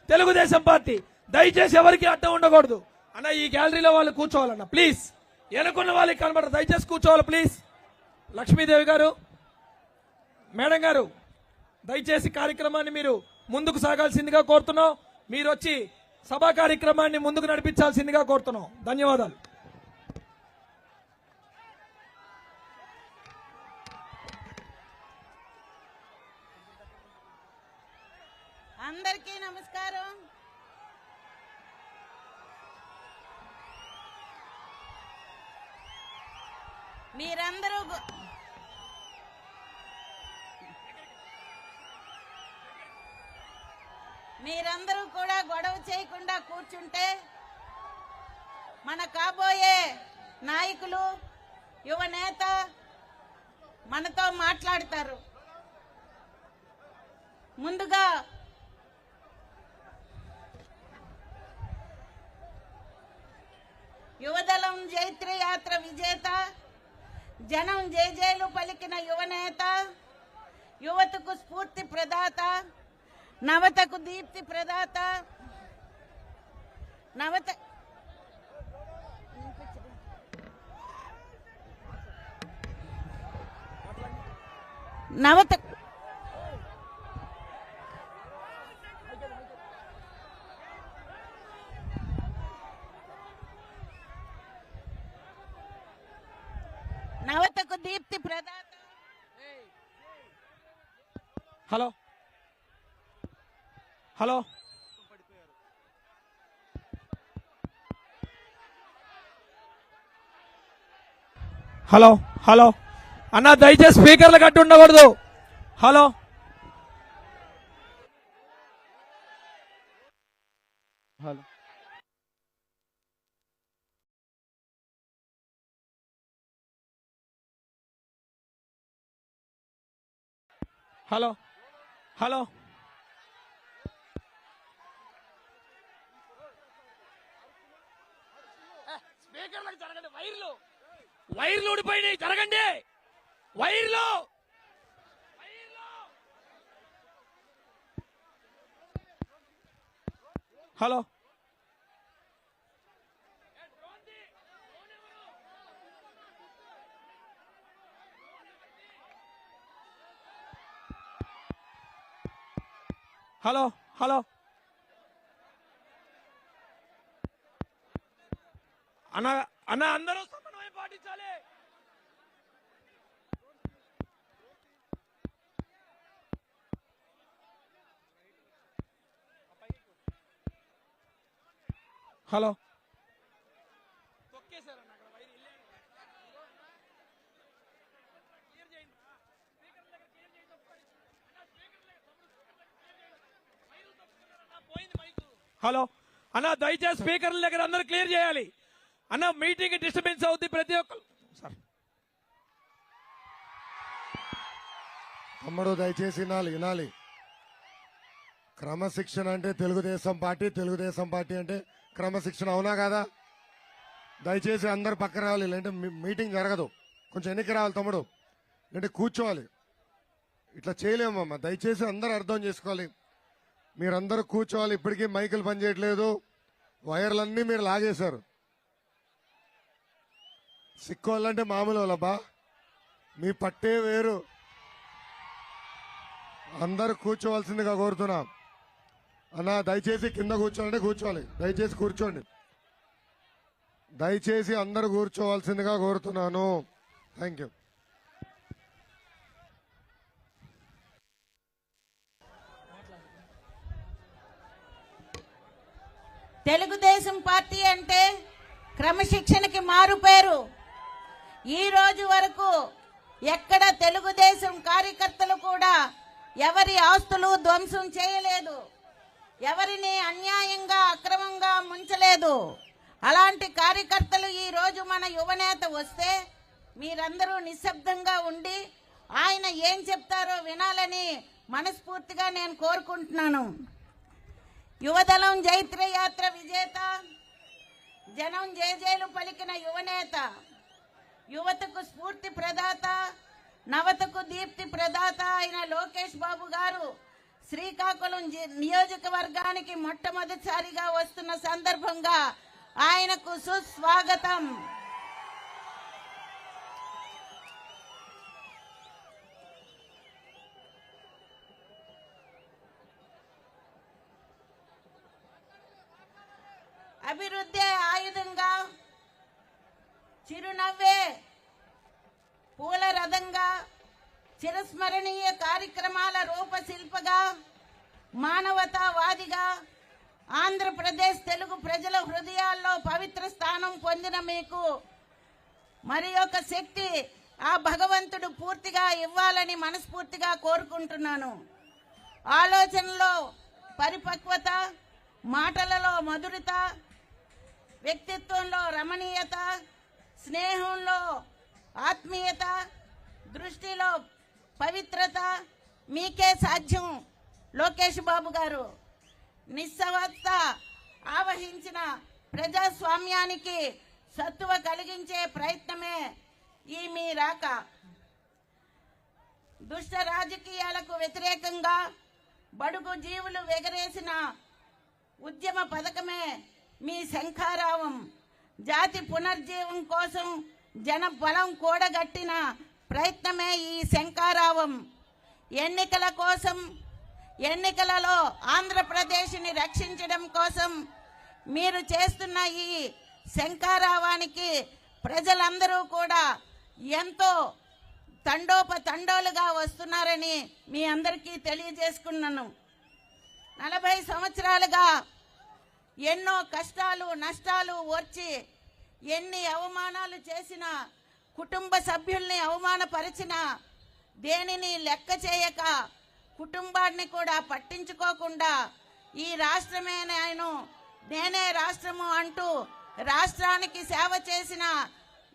Telugu Desam party. దయచేసి ఎవరికి అడ్డం ఉండకూడదు అన్న. ఈ గ్యాలరీలో వాళ్ళు కూర్చోవాలన్న ప్లీజ్. ఎనుకున్న వాళ్ళకి కనబడరు, దయచేసి కూర్చోవాలి ప్లీజ్. లక్ష్మీదేవి గారు, మేడం గారు, దయచేసి కార్యక్రమాన్ని మీరు ముందుకు సాగాల్సిందిగా కోరుతున్నాం. మీరు వచ్చి సభా కార్యక్రమాన్ని ముందుకు నడిపించాల్సిందిగా కోరుతున్నాం. ధన్యవాదాలు. అందరికీ నమస్కారం. మీరందరూ కూడా గొడవ చేయకుండా కూర్చుంటే మన కాబోయే నాయకులు, యువ నేత మనతో మాట్లాడతారు. ముందుగా యువదళం జైత్ర యాత్ర విజేత, జనం జేజేలు పలికిన యువనేత, యువతకు స్ఫూర్తి ప్రదాత, నవతకు దీప్తి ప్రదాత, నవతకు దీప్తి ప్రదాత. హలో హలో హలో హలో అన్న, దయచేసి స్పీకర్లు కట్టి ఉండకూడదు. హలో హలో హలో హలో స్పీకర్లకు జరగండి. వైర్లు ఊడిపోయినాయి, జరగండి. వైర్లు హలో హలో హలో అన్న అన్న, అందరూ సమన్వయం పాటించాలి. హలో హలో అన్న, దయచేసి స్పీకర్ల దగ్గర అందరూ క్లియర్ చేయాలి అన్న. మీటింగ్ డిస్టర్బెన్స్ అవుతుంది ప్రతి ఒక్కరు. తమ్ముడు దయచేసి వినాలి. క్రమశిక్షణ అంటే తెలుగుదేశం పార్టీ అంటే క్రమశిక్షణ, అవునా కాదా? దయచేసి అందరు పక్క రావాలి, లేదంటే మీటింగ్ జరగదు. కొంచెం ఎన్నిక రావాలి తమ్ముడు, లేదంటే కూర్చోవాలి. ఇట్లా చేయలేమమ్మా. దయచేసి అందరూ అర్థం చేసుకోవాలి. మీరందరూ కూర్చోవాలి. ఇప్పటికీ మైకులు పనిచేయట్లేదు, వైర్లన్నీ మీరు లాగేశారు. సిక్కోళ్ళంటే మామూలు వాళ్ళబ్బా, మీ పట్టే వేరు. అందరూ కూర్చోవలసిందిగా కోరుతున్నా. అన్న దయచేసి కింద కూర్చోవాలంటే కూర్చోవాలి. దయచేసి కూర్చోండి. దయచేసి అందరూ కూర్చోవలసిందిగా కోరుతున్నాను. Thank you. తెలుగుదేశం పార్టీ అంటే క్రమశిక్షణకి మారు పేరు. ఈ రోజు వరకు ఎక్కడ తెలుగుదేశం కార్యకర్తలు కూడా ఎవరి ఆస్తులు ధ్వంసం చేయలేదు, ఎవరిని అన్యాయంగా అక్రమంగా ముంచలేదు. అలాంటి కార్యకర్తలు ఈ రోజు మన యువనేత వస్తే మీరందరూ నిశ్శబ్దంగా ఉండి ఆయన ఏం చెప్తారో వినాలని మనస్ఫూర్తిగా నేను కోరుకుంటున్నాను. యువదళం జైత్ర యాత్ర విజేత, జనం జేజేలు పలికిన యువనేత, యువతకు స్ఫూర్తి ప్రదాత, నవతకు దీప్తి ప్రదాత అయిన లోకేష్ బాబు గారు శ్రీకాకుళం నియోజకవర్గానికి మొట్టమొదటిసారిగా వస్తున్న సందర్భంగా ఆయనకు సుస్వాగతం. అభివృద్ధి ఆయుధంగా, చిరునవ్వే పూల రథంగా, చిరస్మరణీయ కార్యక్రమాల రూపశిల్పగా, మానవతావాదిగా ఆంధ్రప్రదేశ్ తెలుగు ప్రజల హృదయాల్లో పవిత్ర స్థానం పొందిన మీకు మరి ఒక శక్తి ఆ భగవంతుడు పూర్తిగా ఇవ్వాలని మనస్ఫూర్తిగా కోరుకుంటున్నాను. ఆలోచనలో పరిపక్వత, మాటలలో మధురత, వ్యక్తిత్వంలో రమణీయత, స్నేహంలో ఆత్మీయత, దృష్టిలో పవిత్రత మీకే సాధ్యం లోకేష్ బాబు గారు. నిస్సవత్త ఆవహించిన ప్రజాస్వామ్యానికి సత్తువ కలిగించే ప్రయత్నమే ఈ మీ రాక. దుష్ట రాజకీయాలకు వ్యతిరేకంగా బడుగు జీవులు ఎగరేసిన ఉద్యమ పథకమే మీ శంఖారావం. జాతి పునర్జీవం కోసం జన బలం కూడగట్టిన ప్రయత్నమే ఈ శంఖారావం. ఎన్నికల కోసం, ఎన్నికలలో ఆంధ్రప్రదేశ్ని రక్షించడం కోసం మీరు చేస్తున్న ఈ శంఖారావానికి ప్రజలందరూ కూడా ఎంతో తండోపతండోలుగా వస్తున్నారని మీ అందరికీ తెలియజేసుకున్నాను. 40 సంవత్సరాలుగా ఎన్నో కష్టాలు నష్టాలు వచ్చి ఎన్ని అవమానాలు చేసినా, కుటుంబ సభ్యుల్ని అవమానపరిచినా దేనిని లెక్క చేయక, కుటుంబాన్ని కూడా పట్టించుకోకుండా ఈ రాష్ట్రమే నేనే రాష్ట్రము అంటూ రాష్ట్రానికి సేవ చేసిన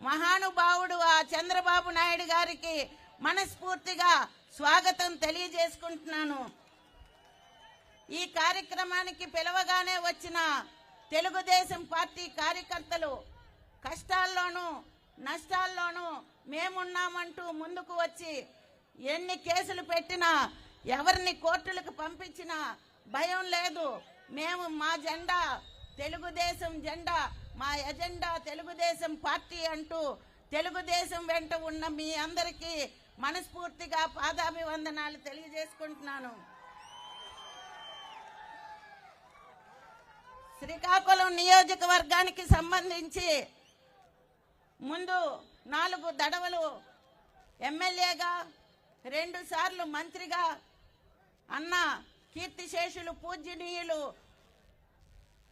మహానుభావుడు ఆ చంద్రబాబు నాయుడు గారికి మనస్ఫూర్తిగా స్వాగతం తెలియజేసుకుంటున్నాను. ఈ కార్యక్రమానికి పిలవగానే వచ్చిన తెలుగుదేశం పార్టీ కార్యకర్తలు కష్టాల్లోనూ నష్టాల్లోనూ మేమున్నామంటూ ముందుకు వచ్చి ఎన్ని కేసులు పెట్టినా, ఎవరిని కోర్టులకు పంపించినా భయం లేదు. మేము మా జెండా తెలుగుదేశం జెండా, మా ఎజెండా తెలుగుదేశం పార్టీ అంటూ తెలుగుదేశం వెంట ఉన్న మీ అందరికీ మనస్ఫూర్తిగా పాదాభివందనాలు తెలియజేసుకుంటున్నాను. శ్రీకాకుళం నియోజకవర్గానికి సంబంధించి ముందు 4 దడవలు ఎమ్మెల్యేగా, 2 సార్లు మంత్రిగా అన్న కీర్తిశేషులు పూజ్యనీయులు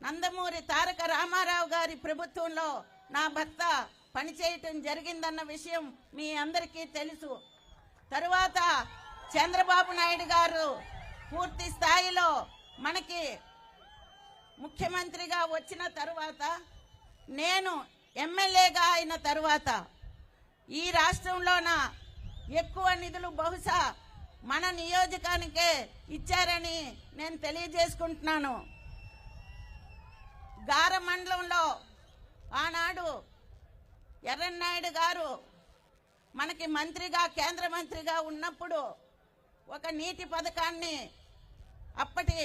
నందమూరి తారక రామారావు గారి ప్రభుత్వంలో నా భర్త పనిచేయటం జరిగిందన్న విషయం మీ అందరికీ తెలుసు. తరువాత చంద్రబాబు నాయుడు గారు పూర్తి స్థాయిలో మనకి ముఖ్యమంత్రిగా వచ్చిన తరువాత, నేను ఎమ్మెల్యేగా అయిన తరువాత ఈ రాష్ట్రంలోన ఎక్కువ నిధులు బహుశా మన నియోజకానికే ఇచ్చారని నేను తెలియజేసుకుంటున్నాను. గార మండలంలో ఆనాడు ఎర్రన్నాయుడు గారు మనకి మంత్రిగా, కేంద్ర మంత్రిగా ఉన్నప్పుడు ఒక నీటి పథకాన్ని అప్పటి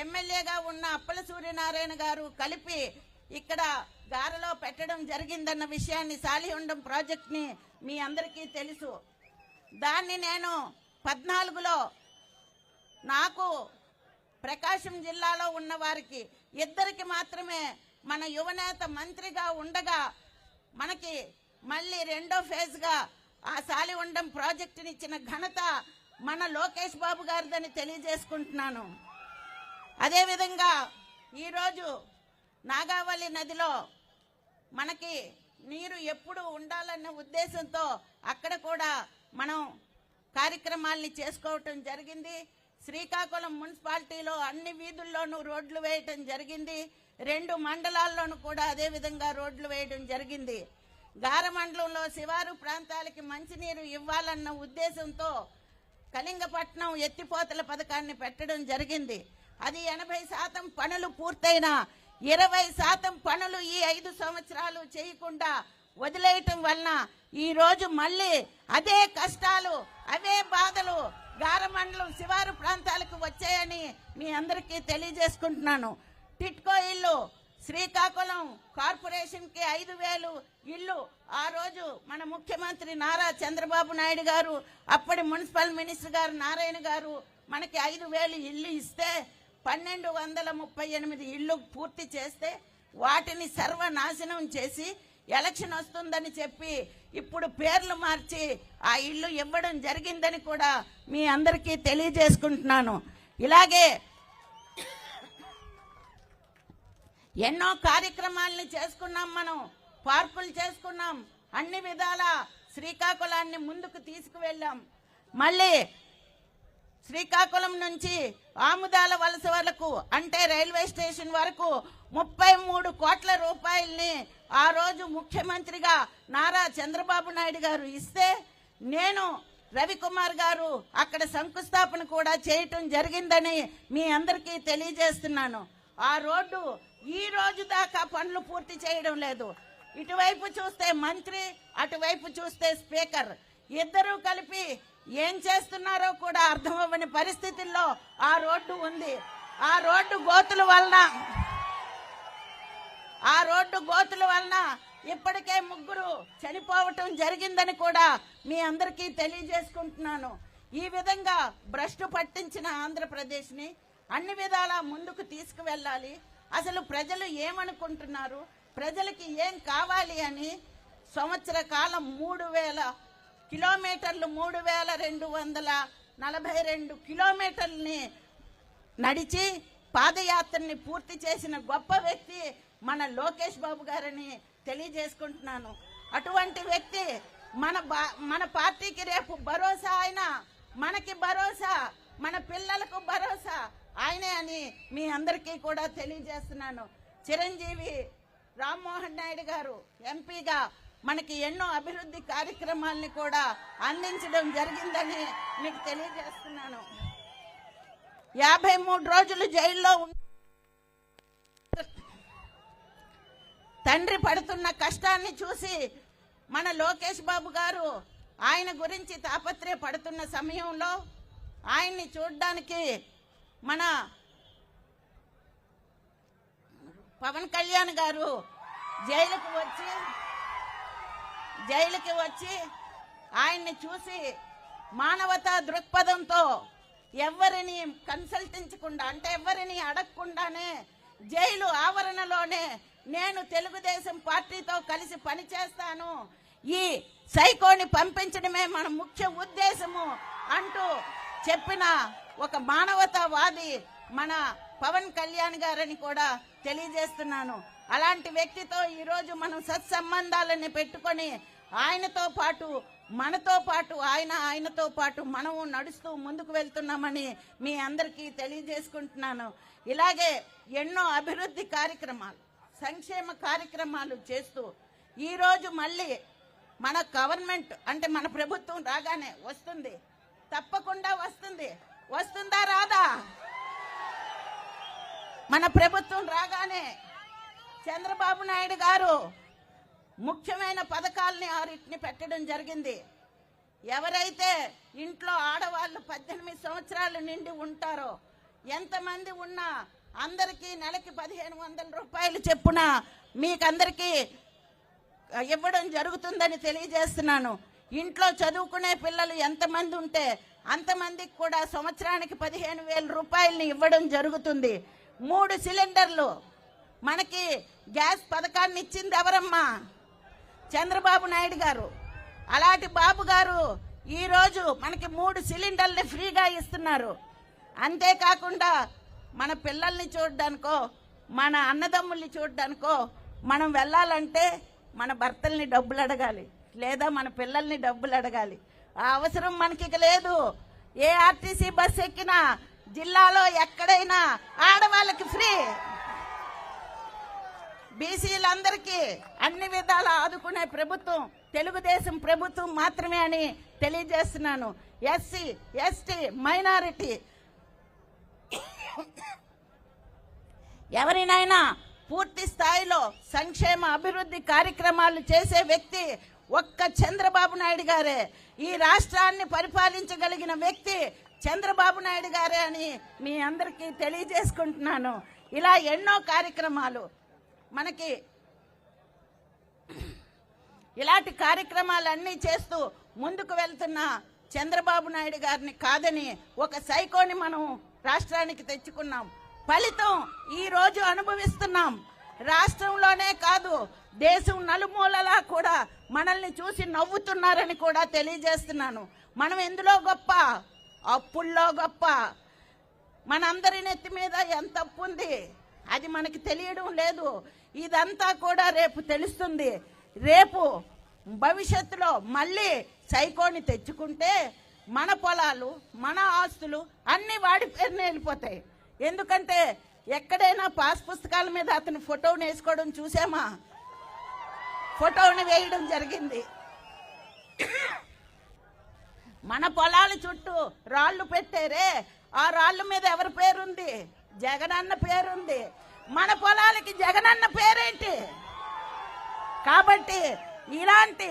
ఎమ్మెల్యేగా ఉన్న అప్పల సూర్యనారాయణ గారు కలిపి ఇక్కడ గారలో పెట్టడం జరిగిందన్న విషయాన్ని, సాలిహొండం ప్రాజెక్ట్ని మీ అందరికీ తెలుసు. దాన్ని నేను 14లో నాకు, ప్రకాశం జిల్లాలో ఉన్న వారికి 2కి మాత్రమే మన యువనేత మంత్రిగా ఉండగా మనకి మళ్ళీ 2వ ఫేజ్గా ఆ సాలిహొండం ప్రాజెక్టుని ఇచ్చిన ఘనత మన లోకేష్ బాబు గారిదని తెలియజేసుకుంటున్నాను. అదేవిధంగా ఈరోజు నాగావళి నదిలో మనకి నీరు ఎప్పుడు ఉండాలన్న ఉద్దేశంతో అక్కడ కూడా మనం కార్యక్రమాల్ని చేసుకోవటం జరిగింది. శ్రీకాకుళం మున్సిపాలిటీలో అన్ని వీధుల్లోనూ రోడ్లు వేయటం జరిగింది. 2 మండలాల్లోనూ కూడా అదేవిధంగా రోడ్లు వేయడం జరిగింది. గార మండలంలో శివారు ప్రాంతాలకి మంచినీరు ఇవ్వాలన్న ఉద్దేశంతో కళింగపట్నం ఎత్తిపోతల పథకాన్ని పెట్టడం జరిగింది. అది 80% పనులు పూర్తయినా 20% పనులు ఈ 5 సంవత్సరాలు చేయకుండా వదిలేయటం వలన ఈ రోజు మళ్ళీ అదే కష్టాలు, అవే బాధలు గారమండలం శివారు ప్రాంతాలకు వచ్చాయని మీ అందరికీ తెలియజేసుకుంటున్నాను. టిట్కో ఇల్లు శ్రీకాకుళం కార్పొరేషన్ కి 5,000 ఇల్లు ఆ రోజు మన ముఖ్యమంత్రి నారా చంద్రబాబు నాయుడు గారు, అప్పటి మున్సిపల్ మినిస్టర్ గారు నారాయణ గారు మనకి 5,000 ఇల్లు ఇస్తే 1,238 ఇల్లు పూర్తి చేస్తే వాటిని సర్వనాశనం చేసి ఎలక్షన్ వస్తుందని చెప్పి ఇప్పుడు పేర్లు మార్చి ఆ ఇల్లు ఇవ్వడం జరిగిందని కూడా మీ అందరికీ తెలియజేసుకుంటున్నాను. ఇలాగే ఎన్నో కార్యక్రమాలను చేసుకున్నాం, మనం పార్కులు చేసుకున్నాం, అన్ని విధాల శ్రీకాకుళాన్ని ముందుకు తీసుకువెళ్ళాం. మళ్ళీ శ్రీకాకుళం నుంచి ఆముదాల వలస వరకు అంటే రైల్వే స్టేషన్ వరకు 33 కోట్ల రూపాయల్ని ఆ రోజు ముఖ్యమంత్రిగా నారా చంద్రబాబు నాయుడు గారు ఇస్తే నేను రవికుమార్ గారు అక్కడ శంకుస్థాపన కూడా చేయటం జరిగిందని మీ అందరికీ తెలియజేస్తున్నాను. ఆ రోడ్డు ఈ రోజు దాకా పనులు పూర్తి చేయడం లేదు. ఇటువైపు చూస్తే మంత్రి, అటువైపు చూస్తే స్పీకర్, ఇద్దరూ కలిపి ఏం చేస్తున్నారో కూడా అర్థం అవ్వని పరిస్థితుల్లో ఆ రోడ్డు ఉంది. ఆ రోడ్డు గోతుల వలన ఇప్పటికే 3 చనిపోవటం జరిగిందని కూడా మీ అందరికీ తెలియజేసుకుంటున్నాను. ఈ విధంగా భ్రష్టు పట్టించిన ఆంధ్రప్రదేశ్ని అన్ని విధాలా ముందుకు తీసుకువెళ్ళాలి. అసలు ప్రజలు ఏమనుకుంటున్నారు, ప్రజలకి ఏం కావాలి అని సంవత్సర కాలం 3,000 కిలోమీటర్లు 3,242 కిలోమీటర్లని నడిచి పాదయాత్రని పూర్తి చేసిన గొప్ప వ్యక్తి మన లోకేష్ బాబు గారని తెలియజేసుకుంటున్నాను. అటువంటి వ్యక్తి మన పార్టీకి రేపు భరోసా, ఆయన మనకి భరోసా, మన పిల్లలకు భరోసా ఆయనే అని మీ అందరికీ కూడా తెలియజేస్తున్నాను. చిరంజీవి రామ్మోహన్ నాయుడు గారు ఎంపీగా మనకి ఎన్నో అభివృద్ధి కార్యక్రమాలని కూడా అందించడం జరిగిందని మీకు తెలియజేస్తున్నాను. 53 రోజులు జైల్లో తండ్రి పడుతున్న కష్టాన్ని చూసి మన లోకేష్ బాబు గారు ఆయన గురించి తాపత్రయపడుతున్న సమయంలో ఆయన్ని చూడడానికి మన పవన్ కళ్యాణ్ గారు జైలుకి వచ్చి ఆయన్ని చూసి మానవతా దృక్పథంతో ఎవరిని కన్సల్టించకుండా అంటే ఎవరిని అడగకుండానే జైలు ఆవరణలోనే నేను తెలుగుదేశం పార్టీతో కలిసి పనిచేస్తాను, ఈ సైకోని పంపించడమే మన ముఖ్య ఉద్దేశము అంటూ చెప్పిన ఒక మానవతావాది మన పవన్ కళ్యాణ్ గారని కూడా తెలియజేస్తున్నాను. అలాంటి వ్యక్తితో ఈరోజు మనం సత్సంబంధాలని పెట్టుకొని ఆయనతో పాటు మనతో పాటు ఆయనతో పాటు మనము నడుస్తూ ముందుకు వెళ్తున్నామని మీ అందరికీ తెలియజేసుకుంటున్నాను. ఇలాగే ఎన్నో అభివృద్ధి కార్యక్రమాలు, సంక్షేమ కార్యక్రమాలు చేస్తూ ఈరోజు మళ్ళీ మన గవర్నమెంట్ అంటే మన ప్రభుత్వం రాగానే వస్తుంది, తప్పకుండా వస్తుందా రాదా? మన ప్రభుత్వం రాగానే చంద్రబాబు నాయుడు గారు ముఖ్యమైన పథకాలని 6 పెట్టడం జరిగింది. ఎవరైతే ఇంట్లో ఆడవాళ్ళు 18 సంవత్సరాలు నిండి ఉంటారో, ఎంతమంది ఉన్నా అందరికీ నెలకి 1,500 రూపాయలు చెప్పున మీకందరికీ ఇవ్వడం జరుగుతుందని తెలియజేస్తున్నాను. ఇంట్లో చదువుకునే పిల్లలు ఎంతమంది ఉంటే అంతమందికి కూడా సంవత్సరానికి 15,000 రూపాయలని ఇవ్వడం జరుగుతుంది. 3 సిలిండర్లు మనకి గ్యాస్ పథకాన్ని ఇచ్చింది ఎవరమ్మా? చంద్రబాబు నాయుడు గారు. అలాంటి బాబు గారు ఈరోజు మనకి 3 సిలిండర్లు ఫ్రీగా ఇస్తున్నారు. అంతేకాకుండా మన పిల్లల్ని చూడడానికో మన అన్నదమ్ముల్ని చూడడానికో మనం వెళ్ళాలంటే మన భర్తల్ని డబ్బులు అడగాలి, లేదా మన పిల్లల్ని డబ్బులు అడగాలి. ఆ అవసరం మనకి లేదు. ఏ ఆర్టీసీ బస్ ఎక్కినా జిల్లాలో ఎక్కడైనా ఆడవాళ్ళకి ఫ్రీ. బీసీలందరికీ అన్ని విధాల ఆదుకునే ప్రభుత్వం తెలుగుదేశం ప్రభుత్వం మాత్రమే అని తెలియజేస్తున్నాను. ఎస్సీ, ఎస్టీ, మైనారిటీ ఎవరినైనా పూర్తి స్థాయిలో సంక్షేమ అభివృద్ధి కార్యక్రమాలు చేసే వ్యక్తి ఒక్క చంద్రబాబు నాయుడు గారే. ఈ రాష్ట్రాన్ని పరిపాలించగలిగిన వ్యక్తి చంద్రబాబు నాయుడు గారే అని మీ అందరికీ తెలియజేసుకుంటున్నాను. ఇలా ఎన్నో కార్యక్రమాలు మనకి ఇలాంటి కార్యక్రమాలన్నీ చేస్తూ ముందుకు వెళ్తున్న చంద్రబాబు నాయుడు గారిని కాదని ఒక సైకోని మనం రాష్ట్రానికి తెచ్చుకున్నాం. ఫలితం ఈ రోజు అనుభవిస్తున్నాం. రాష్ట్రంలోనే కాదు, దేశం నలుమూలలా కూడా మనల్ని చూసి నవ్వుతున్నారని కూడా తెలియజేస్తున్నాను. మనం ఎందులో గొప్ప? అప్పుల్లో గొప్ప. మనందరి నెత్తి మీద ఎంత అప్పు ఉంది అది మనకి తెలియడం లేదు. ఇదంతా కూడా రేపు తెలుస్తుంది. రేపు భవిష్యత్తులో మళ్ళీ సైకోని తెచ్చుకుంటే మన పొలాలు, మన ఆస్తులు అన్ని వాడి పేరున వెళ్ళిపోతాయి. ఎందుకంటే ఎక్కడైనా పాస్ పుస్తకాల మీద అతను ఫోటోని వేసుకోవడం చూసామా? ఫోటోని వేయడం జరిగింది. మన పొలాల చుట్టూ రాళ్లు పెట్టారే, ఆ రాళ్ల మీద ఎవరి పేరుంది? జగనన్న పేరుంది. మన పొలాలకి జగనన్న పేరేంటి? కాబట్టి ఇలాంటి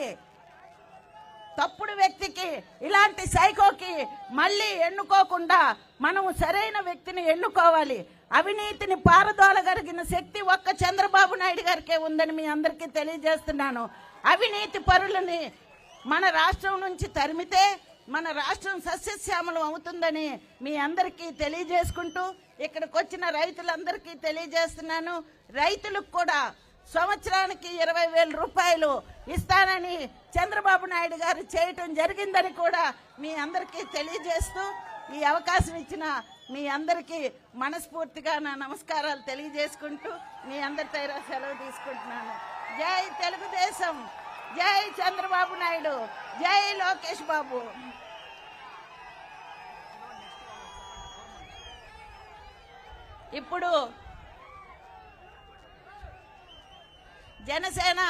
తప్పుడు వ్యక్తికి, ఇలాంటి సైకోకి మళ్ళీ ఎన్నుకోకుండా మనం సరైన వ్యక్తిని ఎన్నుకోవాలి. అవినీతిని పారదోలగలిగిన శక్తి ఒక్క చంద్రబాబు నాయుడు గారికే ఉందని మీ అందరికీ తెలియజేస్తున్నాను. అవినీతి పరులని మన రాష్ట్రం నుంచి తరిమితే మన రాష్ట్రం సస్యశ్యామలం అవుతుందని మీ అందరికీ తెలియజేసుకుంటూ ఇక్కడికి వచ్చిన రైతులందరికీ తెలియజేస్తున్నాను. రైతులకు కూడా సంవత్సరానికి 20,000 రూపాయలు ఇస్తానని చంద్రబాబు నాయుడు గారు చేయటం జరిగిందని కూడా మీ అందరికీ తెలియజేస్తూ ఈ అవకాశం ఇచ్చిన మీ అందరికీ మనస్ఫూర్తిగా నా నమస్కారాలు తెలియజేసుకుంటూ మీ అందరితో సెలవు తీసుకుంటున్నాను. జై తెలుగుదేశం, జై చంద్రబాబు నాయుడు, జై లోకేష్ బాబు. ఇప్పుడు జనసేన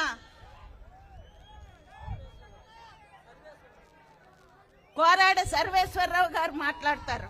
కోరాడ సర్వేశ్వరరావు గారు మాట్లాడతారు.